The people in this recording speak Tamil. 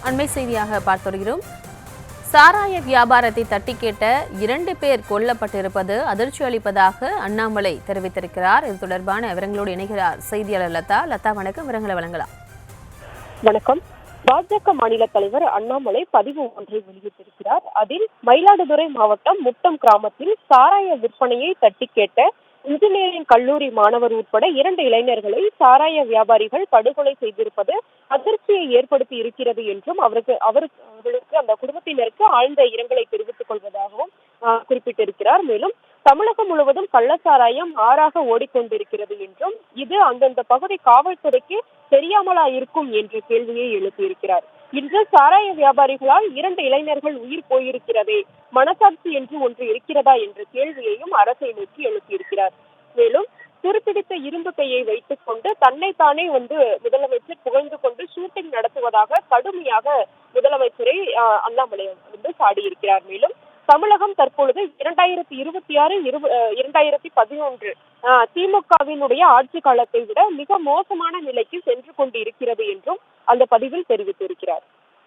அண்மை செய்தியாக பார்த்து வருகிறோம். சாராய வியாபாரத்தை தட்டி கேட்ட 2 பேர் கொல்லப்பட்டிருப்பது அதிர்ச்சி அளிப்பதாக அண்ணாமலை தெரிவித்திருக்கிறார். இது தொடர்பான விவரங்களோடு இணைகிறார் செய்தியாளர் லதா. லதா, வணக்கம். விவரங்களை வழங்கலாம். வணக்கம். பாஜக மாநில தலைவர் அண்ணாமலை பதிவு ஒன்றை வெளியிட்டிருக்கிறார். அதில் மயிலாடுதுறை மாவட்டம் முட்டம் கிராமத்தில் சாராய விற்பனையை தட்டி கேட்ட இன்ஜினியரிங் கல்லூரி மாணவர் உட்பட 2 இளைஞர்களை சாராய வியாபாரிகள் படுகொலை செய்திருப்பது அதிர்ச்சியை ஏற்படுத்தி இருக்கிறது என்றும் அவர்களுக்கு அந்த குடும்பத்தினருக்கு ஆழ்ந்த இரங்கலை தெரிவித்துக் கொள்வதாகவும் குறிப்பிட்டிருக்கிறார். மேலும் தமிழகம் முழுவதும் கள்ளச்சாராயம் ஆறாக ஓடிக்கொண்டிருக்கிறது என்றும் இது அந்தந்த பகுதி காவல்துறைக்கு தெரியாமலா இருக்கும் என்ற கேள்வியை எழுப்பியிருக்கிறார். இன்று சாராய வியாபாரிகளால் 2 இளைஞர்கள் உயிர் போயிருக்கிறதே, மனசாட்சி என்று ஒன்று இருக்கிறதா என்ற கேள்வியையும் அரசை நோக்கி எழுப்பியிருக்கிறார். மேலும் துருப்பிடித்த இரும்பு கையை வைத்துக் கொண்டு தன்னைத்தானே முதலமைச்சர் புகழ்ந்து கொண்டு ஷூட்டிங் நடத்துவதாக கடுமையாக முதலமைச்சரை அண்ணாமலை சாடியிருக்கிறார். மேலும் தமிழகம் தற்பொழுது 2026, 2011 திமுகவினுடைய ஆட்சி காலத்தை விட மிக மோசமான நிலைக்கு சென்று கொண்டு இருக்கிறது என்றும் அந்த பதிவில் தெரிவித்திருக்கிறார்.